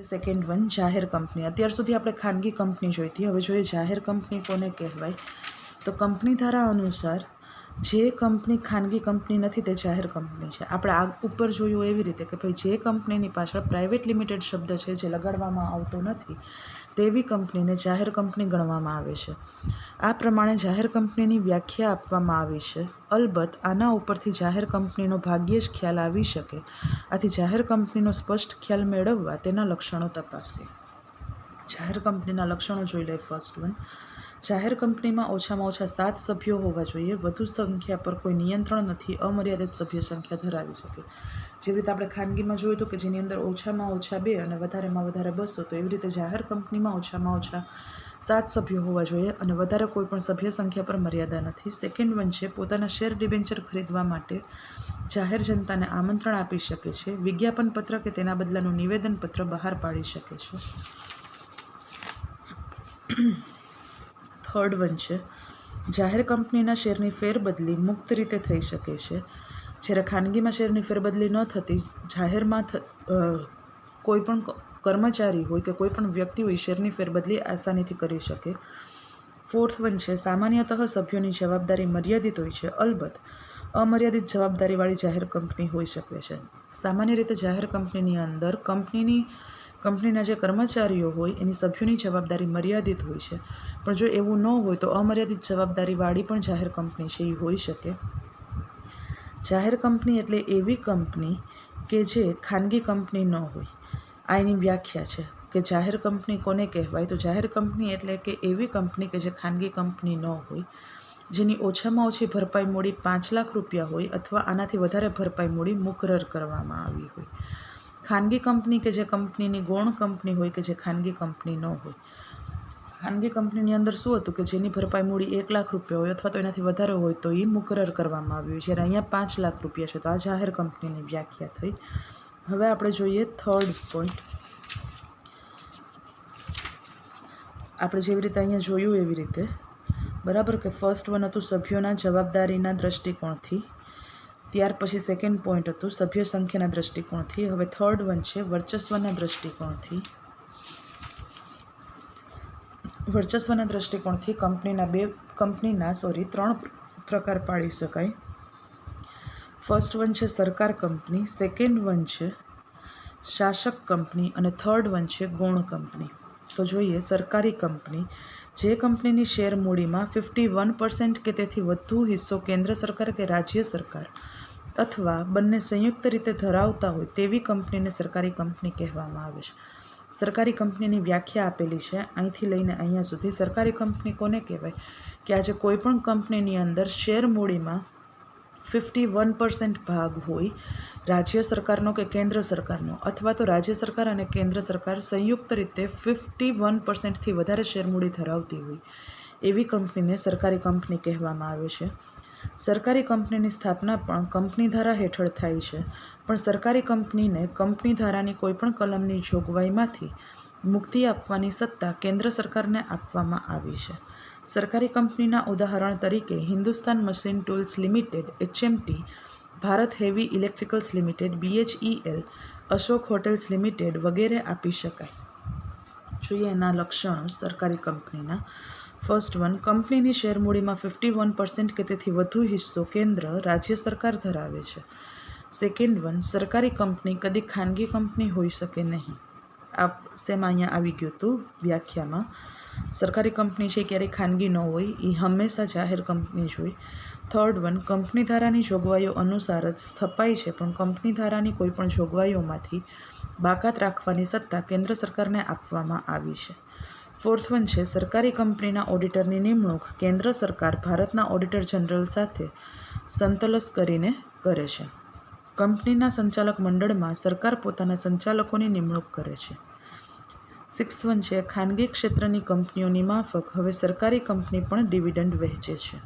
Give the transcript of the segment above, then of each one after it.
Second one જાહેર company. અત્યાર સુધી આપણે ખાનગી કંપની જોઈ હતી, હવે જોઈએ જાહેર કંપની કોને કહેવાય. તો કંપની ધારા અનુસાર જે કંપની ખાનગી કંપની નથી તે જાહેર કંપની છે. આપણે આ ઉપર જોયું એવી રીતે કે ભાઈ જે કંપનીની પાછળ પ્રાઇવેટ લિમિટેડ શબ્દ છે જે લગાડવામાં આવતો નથી તેવી કંપનીને જાહેર કંપની ગણવામાં આવે છે. આ પ્રમાણે જાહેર કંપનીની વ્યાખ્યા આપવામાં આવી છે. અલબત્ત આના ઉપરથી જાહેર કંપનીનો ભાગ્યે જ ખ્યાલ આવી શકે. આથી જાહેર કંપનીનો સ્પષ્ટ ખ્યાલ મેળવવા તેના લક્ષણો તપાસીએ. જાહેર કંપનીના લક્ષણો જોઈ લઈએ. ફર્સ્ટ વન, જાહેર કંપનીમાં ઓછામાં ઓછા 7 સભ્યો હોવા જોઈએ. વધુ સંખ્યા પર કોઈ નિયંત્રણ નથી. અમર્યાદિત સભ્ય સંખ્યા ધરાવી શકે. જેવી રીતે આપણે ખાનગીમાં જોયું હતું કે જેની અંદર ઓછામાં ઓછા 2 અને વધારેમાં વધારે 200, તો એવી રીતે જાહેર કંપનીમાં ઓછામાં ઓછા 7 સભ્યો હોવા જોઈએ અને વધારે કોઈ પણ સભ્ય સંખ્યા પર મર્યાદા નથી. સેકન્ડ વન છે, પોતાના શેર ડિબેન્ચર ખરીદવા માટે જાહેર જનતાને આમંત્રણ આપી શકે છે. વિજ્ઞાપન પત્ર કે તેના બદલાનું નિવેદન પત્ર બહાર પાડી શકે છે. થર્ડ વન છે, જાહેર કંપનીના શેરની ફેરબદલી મુક્ત રીતે થઈ શકે છે. જ્યારે ખાનગીમાં શેરની ફેરબદલી ન થતી, જાહેરમાં કોઈ પણ કર્મચારી હોય કે કોઈ પણ વ્યક્તિ હોય શેરની ફેરબદલી આસાનીથી કરી શકે. ફોર્થ વન છે, સામાન્યતઃ સભ્યોની જવાબદારી મર્યાદિત હોય છે. અલબત્ત અમર્યાદિત જવાબદારીવાળી જાહેર કંપની હોઈ શકે છે. સામાન્ય રીતે જાહેર કંપનીની અંદર કંપનીના જે કર્મચારીઓ હોય એની સભ્યોની જવાબદારી મર્યાદિત હોય છે. પણ જો એવું ન હોય તો અમર્યાદિત જવાબદારીવાળી પણ જાહેર કંપની છે એ હોઈ શકે. જાહેર કંપની એટલે એવી કંપની કે જે ખાનગી કંપની ન હોય. આ એની વ્યાખ્યા છે કે જાહેર કંપની કોને કહેવાય. તો જાહેર કંપની એટલે કે એવી કંપની કે જે ખાનગી કંપની ન હોય, જેની ઓછામાં ઓછી ભરપાઈ મૂડી 5 લાખ રૂપિયા હોય અથવા આનાથી વધારે ભરપાઈ મૂડી મુકરર કરવામાં આવી હોય. ખાનગી કંપની કે જે કંપનીની ગૌણ કંપની હોય કે જે ખાનગી કંપની ન હોય. ખાનગી કંપનીની અંદર શું હતું કે જેની ભરપાઈ મૂડી 1 લાખ રૂપિયા હોય અથવા તો એનાથી વધારે હોય તો એ મુકરર કરવામાં આવ્યું. જ્યારે અહીંયા 5 લાખ રૂપિયા છે તો આ જાહેર કંપનીની વ્યાખ્યા થઈ. હવે આપણે જોઈએ થર્ડ પોઈન્ટ. આપણે જેવી રીતે અહીંયા જોયું એવી રીતે બરાબર કે ફર્સ્ટ વન હતું સભ્યોના જવાબદારીના દૃષ્ટિકોણથી. ત્યાર પછી સેકન્ડ પોઈન્ટ હતું સભ્ય સંખ્યાના દૃષ્ટિકોણથી. હવે થર્ડ વન છે વર્ચસ્વના દૃષ્ટિકોણથી. વર્ચસ્વના દૃષ્ટિકોણથી કંપનીના 3 પ્રકાર પાડી શકાય. ફર્સ્ટ વન છે સરકાર કંપની, સેકન્ડ વન છે શાસક કંપની અને થર્ડ વન છે ગૌણ કંપની. તો જોઈએ સરકારી કંપની, જે કંપનીની શેર મૂડીમાં 51% કે તેથી વધુ હિસ્સો કેન્દ્ર સરકાર કે રાજ્ય સરકાર અથવા બંને સંયુક્ત રીતે ધરાવતા હોય તેવી કંપનીને સરકારી કંપની કહેવામાં આવે છે. સરકારી કંપનીની વ્યાખ્યા આપેલી છે અહીંથી લઈને અહીંયા સુધી. સરકારી કંપની કોને કહેવાય કે આજે કોઈ પણ કંપનીની અંદર શેર મૂડીમાં 51% ભાગ હોય રાજ્ય સરકારનો કે કેન્દ્ર સરકારનો, અથવા તો રાજ્ય સરકાર અને કેન્દ્ર સરકાર સંયુક્ત રીતે 51%થી વધારે શેર મૂડી ધરાવતી હોય એવી કંપનીને સરકારી કંપની કહેવામાં આવે છે. સરકારી કંપનીની સ્થાપના પણ કંપની ધારા હેઠળ થાય છે, પણ સરકારી કંપનીને કંપની ધારાની કોઈપણ કલમની જોગવાઈમાંથી મુક્તિ આપવાની સત્તા કેન્દ્ર સરકારને આપવામાં આવી છે. સરકારી કંપનીના ઉદાહરણ તરીકે Hindustan machine tools limited HMT, Bharat heavy electricals limited BHEL, Ashok hotels limited વગેરે આપી શકાય. જોઈએ એના લક્ષણો સરકારી કંપનીના. ફર્સ્ટ વન, કંપનીની શેરમૂડીમાં 51% કે તેથી વધુ હિસ્સો કેન્દ્ર રાજ્ય સરકાર ધરાવે છે. સેકન્ડ વન, સરકારી કંપની કદી ખાનગી કંપની હોઈ શકે નહીં. આ શેમાં અહીંયા આવી ગયું હતું વ્યાખ્યામાં. સરકારી કંપની છે ક્યારેય ખાનગી ન હોય, એ હંમેશા જાહેર કંપની જ હોય. થર્ડ વન, કંપની ધારાની જોગવાઈઓ અનુસાર જ સ્થપાય છે, પણ કંપની ધારાની કોઈપણ જોગવાઈઓમાંથી બાકાત રાખવાની સત્તા કેન્દ્ર સરકારને આપવામાં આવી છે. ફોર્થ વન છે સરકારી કંપનીના ઓડિટરની નિમણૂક કેન્દ્ર સરકાર ભારતના ઓડિટર જનરલ સાથે સંતલસ કરીને કરે છે. કંપનીના સંચાલક મંડળમાં સરકાર પોતાના સંચાલકોની નિમણૂક કરે છે. સિક્સ્થ વન છે ખાનગી ક્ષેત્રની કંપનીઓની માફક હવે સરકારી કંપની પણ ડિવિડન્ડ વહેંચે છે.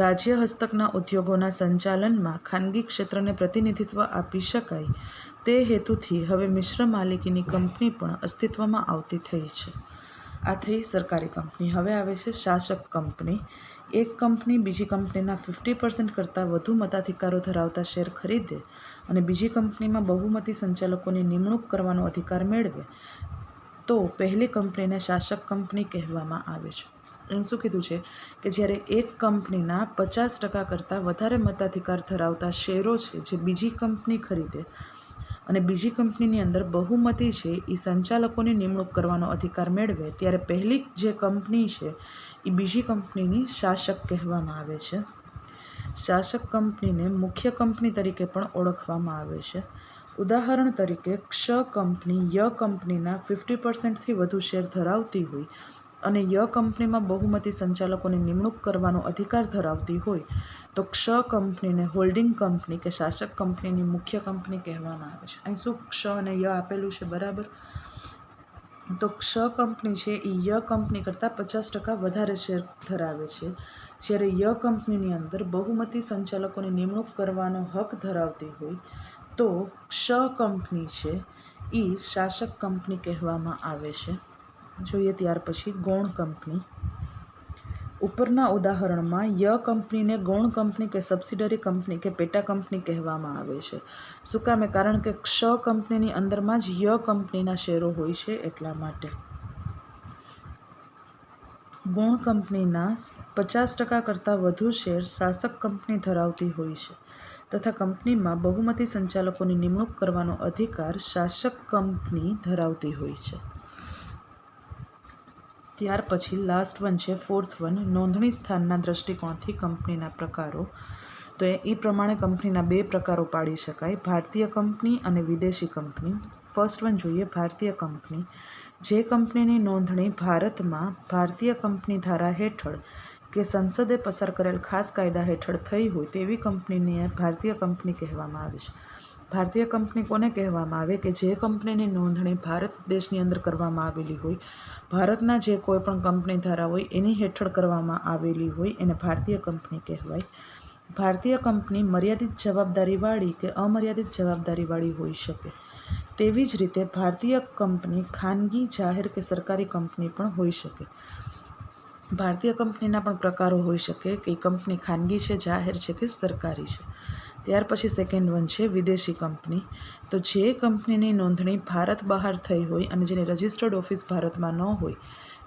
રાજ્ય હસ્તકના ઉદ્યોગોના સંચાલનમાં ખાનગી ક્ષેત્રને પ્રતિનિધિત્વ આપી શકાય તે હેતુથી હવે મિશ્ર માલિકીની કંપની પણ અસ્તિત્વમાં આવતી થઈ છે. આ થઈ સરકારી કંપની. હવે આવે છે શાસક કંપની. એક કંપની બીજી કંપનીના 50% કરતાં વધુ મતાધિકારો ધરાવતા શેર ખરીદે અને બીજી કંપનીમાં બહુમતી સંચાલકોની નિમણૂક કરવાનો અધિકાર મેળવે તો પહેલી કંપનીને શાસક કંપની કહેવામાં આવે છે. અહીં શું કીધું છે કે જ્યારે એક કંપનીના 50% કરતાં વધારે મતાધિકાર ધરાવતા શેરો છે જે બીજી કંપની ખરીદે અને બીજી કંપનીની અંદર બહુમતી છે એ સંચાલકોની નિમણૂક કરવાનો અધિકાર મેળવે ત્યારે પહેલી જે કંપની છે એ બીજી કંપનીની શાસક કહેવામાં આવે છે. શાસક કંપનીને મુખ્ય કંપની તરીકે પણ ઓળખવામાં આવે છે. ઉદાહરણ તરીકે ક્ષ કંપની ય કંપનીના 50%થી વધુ શેર ધરાવતી હોય અને ય કંપનીમાં બહુમતી સંચાલકોની નિમણૂક કરવાનો અધિકાર ધરાવતી હોય તો ક્ષ કંપનીને હોલ્ડિંગ કંપની કે શાસક કંપનીની મુખ્ય કંપની કહેવામાં આવે છે. અહીં શું ક્ષ અને ય આપેલું છે બરાબર. તો ક્ષ કંપની છે એ ય કંપની કરતાં 50% વધારે શેર ધરાવે છે જ્યારે ય કંપનીની અંદર બહુમતી સંચાલકોની નિમણૂક કરવાનો હક ધરાવતી હોય તો ક્ષ કંપની છે એ શાસક કંપની કહેવામાં આવે છે. જોઈએ ત્યાર પછી ગૌણ કંપની. ઉપરના ઉદાહરણમાં ય કંપનીને ગૌણ કંપની કે સબસિડરી કંપની કે પેટા કંપની કહેવામાં આવે છે. શું કામે? કારણ કે ક્ષ કંપનીની અંદરમાં જ ય કંપનીના શેરો હોય છે એટલા માટે. ગૌણ કંપનીના 50% કરતાં વધુ શેર શાસક કંપની ધરાવતી હોય છે તથા કંપનીમાં બહુમતી સંચાલકોની નિમણૂક કરવાનો અધિકાર શાસક કંપની ધરાવતી હોય છે. ત્યાર પછી લાસ્ટ વન છે 4th વન, નોંધણી સ્થાનના દૃષ્ટિકોણથી કંપનીના પ્રકારો. તો એ પ્રમાણે કંપનીના 2 પ્રકારો પાડી શકાય, ભારતીય કંપની અને વિદેશી કંપની. ફર્સ્ટ વન જોઈએ ભારતીય કંપની. જે કંપનીની નોંધણી ભારતમાં ભારતીય કંપની ધારા હેઠળ કે સંસદે પસાર કરેલ ખાસ કાયદા હેઠળ થઈ હોય તેવી કંપનીને ભારતીય કંપની કહેવામાં આવે છે. ભારતીય કંપની કોને કહેવામાં આવે કે જે કંપનીની નોંધણી ભારત દેશની અંદર કરવામાં આવેલી હોય, ભારતના જે કોઈ પણ કંપની ધારા હોય એની હેઠળ કરવામાં આવેલી હોય એને ભારતીય કંપની કહેવાય. ભારતીય કંપની મર્યાદિત જવાબદારીવાળી કે અમર્યાદિત જવાબદારીવાળી હોઈ શકે. તેવી જ રીતે ભારતીય કંપની ખાનગી, જાહેર કે સરકારી કંપની પણ હોઈ શકે. ભારતીય કંપનીના પણ પ્રકારો હોઈ શકે કે કંપની ખાનગી છે, જાહેર છે કે સરકારી છે. ત્યાર પછી સેકન્ડ વન છે વિદેશી કંપની. તો જે કંપનીની નોંધણી ભારત બહાર થઈ હોય અને જેની રજિસ્ટર્ડ ઓફિસ ભારતમાં ન હોય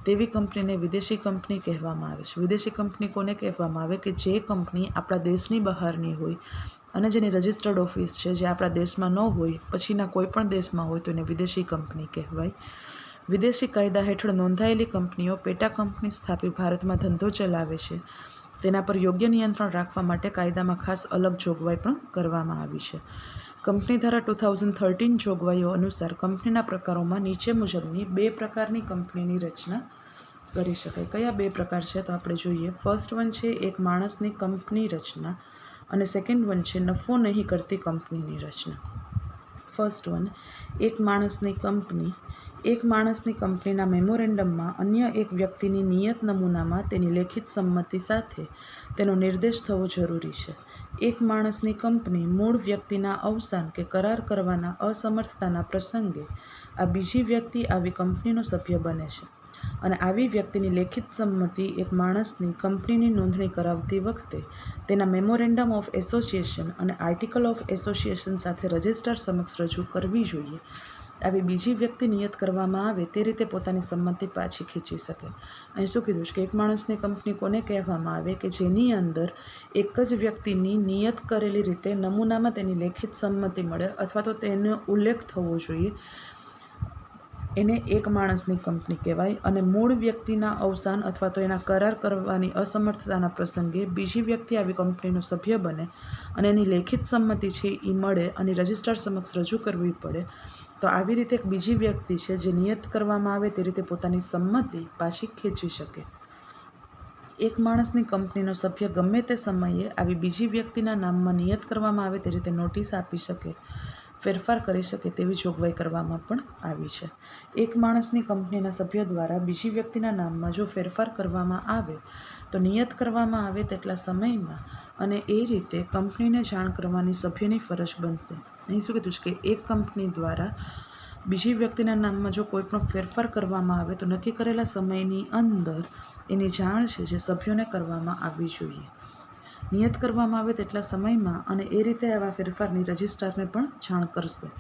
તેવી કંપનીને વિદેશી કંપની કહેવામાં આવે છે. વિદેશી કંપની કોને કહેવામાં આવે કે જે કંપની આપણા દેશની બહારની હોય અને જેની રજિસ્ટર્ડ ઓફિસ છે જે આપણા દેશમાં ન હોય પછીના કોઈ પણ દેશમાં હોય તો એને વિદેશી કંપની કહેવાય. વિદેશી કાયદા હેઠળ નોંધાયેલી કંપનીઓ પેટા કંપની સ્થાપી ભારતમાં ધંધો ચલાવે છે. તેના પર યોગ્ય નિયંત્રણ રાખવા માટે કાયદામાં ખાસ અલગ જોગવાઈ પણ કરવામાં આવી છે. કંપની ધારા 2013 જોગવાઈઓ અનુસાર કંપનીના પ્રકારોમાં નીચે મુજબની 2 પ્રકારની કંપનીની રચના કરી શકાય. કયા 2 પ્રકાર છે તો આપણે જોઈએ. ફર્સ્ટ વન છે એક માણસની કંપની રચના અને સેકન્ડ વન છે નફો નહીં કરતી કંપનીની રચના. ફર્સ્ટ વન એક માણસની કંપની. એક માણસની કંપનીના મેમોરેન્ડમમાં અન્ય એક વ્યક્તિની નિયત નમૂનામાં તેની લેખિત સંમતિ સાથે તેનો નિર્દેશ થવો જરૂરી છે. એક માણસની કંપની મૂળ વ્યક્તિના અવસાન કે કરાર કરવાના અસમર્થતાના પ્રસંગે આ બીજી વ્યક્તિ આવી કંપનીનો સભ્ય બને છે અને આવી વ્યક્તિની લેખિત સંમતિ એક માણસની કંપનીની નોંધણી કરાવતી વખતે તેના મેમોરેન્ડમ ઓફ એસોસિએશન અને આર્ટિકલ ઓફ એસોસિએશન સાથે રજિસ્ટ્રાર સમક્ષ રજૂ કરવી જોઈએ. આવી બીજી વ્યક્તિ નિયત કરવામાં આવે તે રીતે પોતાની સંમતિ પાછી ખેંચી શકે. અહીં શું કીધું છે કે એક માણસની કંપની કોને કહેવામાં આવે કે જેની અંદર એક જ વ્યક્તિની નિયત કરેલી રીતે નમૂનામાં તેની લેખિત સંમતિ મળે અથવા તો તેનો ઉલ્લેખ થવો જોઈએ એને એક માણસની કંપની કહેવાય. અને મૂળ વ્યક્તિના અવસાન અથવા તો એના કરાર કરવાની અસમર્થતાના પ્રસંગે બીજી વ્યક્તિ આવી કંપનીનો સભ્ય બને અને એની લેખિત સંમતિ છે એ મળે અને રજિસ્ટ્રાર સમક્ષ રજૂ કરવી પડે તો આવી રીતે એક બીજી વ્યક્તિ છે જે નિયત કરવામાં આવે તે રીતે પોતાની સંમતિ પાછી ખેંચી શકે. એક માણસની કંપનીનો સભ્ય ગમે તે સમયે આવી બીજી વ્યક્તિના નામમાં નિયત કરવામાં આવે તે રીતે નોટિસ આપી શકે, ફેરફાર કરી શકે તેવી જોગવાઈ કરવામાં પણ આવી છે. એક માણસની કંપનીના સભ્ય દ્વારા બીજી વ્યક્તિના નામમાં જો ફેરફાર કરવામાં આવે તો નિયત કરવામાં આવે તેટલા સમયમાં અને એ રીતે કંપનીને જાણ કરવાની સભ્યની ફરજ બનશે. અહીં શું કીધું છે કે એક કંપની દ્વારા બીજી વ્યક્તિના નામમાં જો કોઈ પણ ફેરફાર કરવામાં આવે તો નક્કી કરેલા સમયની અંદર એની જાણ છે જે સભ્યોને કરવામાં આવવી જોઈએ. નિયત કરવામાં આવે તેટલા સમયમાં અને એ રીતે આવા ફેરફારની રજિસ્ટ્રારને પણ જાણ કરશે.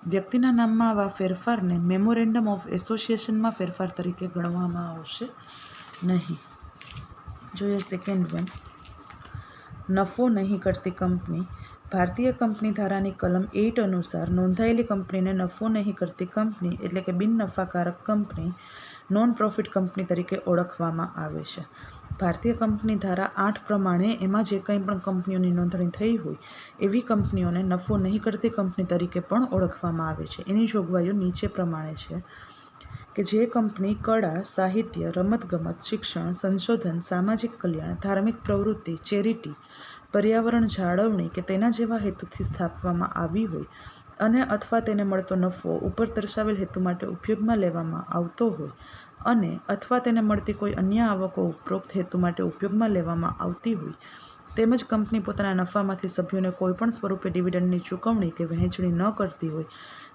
વ્યક્તિના નામમાં આવા ફેરફારને મેમોરેન્ડમ ઓફ એસોસિએશનમાં ફેરફાર તરીકે ગણવામાં આવશે નહીં. જોઈએ સેકન્ડ વન, નફો નહીં કરતી કંપની. ભારતીય કંપની ધારાની કલમ 8 અનુસાર નોંધાયેલી કંપનીને નફો નહીં કરતી કંપની એટલે કે બિન નફાકારક કંપની, નોન પ્રોફિટ કંપની તરીકે ઓળખવામાં આવે છે. ભારતીય કંપની ધારા 8 પ્રમાણે એમાં જે કંઈ પણ કંપનીઓની નોંધણી થઈ હોય એવી કંપનીઓને નફો નહીં કરતી કંપની તરીકે પણ ઓળખવામાં આવે છે. એની જોગવાઈઓ નીચે પ્રમાણે છે કે જે કંપની કળા, સાહિત્ય, રમતગમત, શિક્ષણ, સંશોધન, સામાજિક કલ્યાણ, ધાર્મિક પ્રવૃત્તિ, ચેરિટી, પર્યાવરણ જાળવણી કે તેના જેવા હેતુથી સ્થાપવામાં આવી હોય અને અથવા તેને મળતો નફો ઉપર દર્શાવેલ હેતુ માટે ઉપયોગમાં લેવામાં આવતો હોય અને અથવા તેને મળતી કોઈ અન્ય આવકો ઉપરોક્ત હેતુ માટે ઉપયોગમાં લેવામાં આવતી હોય, તેમજ કંપની પોતાના નફામાંથી સભ્યોને કોઈપણ સ્વરૂપે ડિવિડન્ડની ચૂકવણી કે વહેંચણી ન કરતી હોય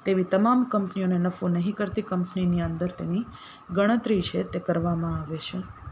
તેવી તમામ કંપનીઓને નફો નહીં કરતી કંપનીની અંદર તેની ગણતરી છે તે કરવામાં આવે છે.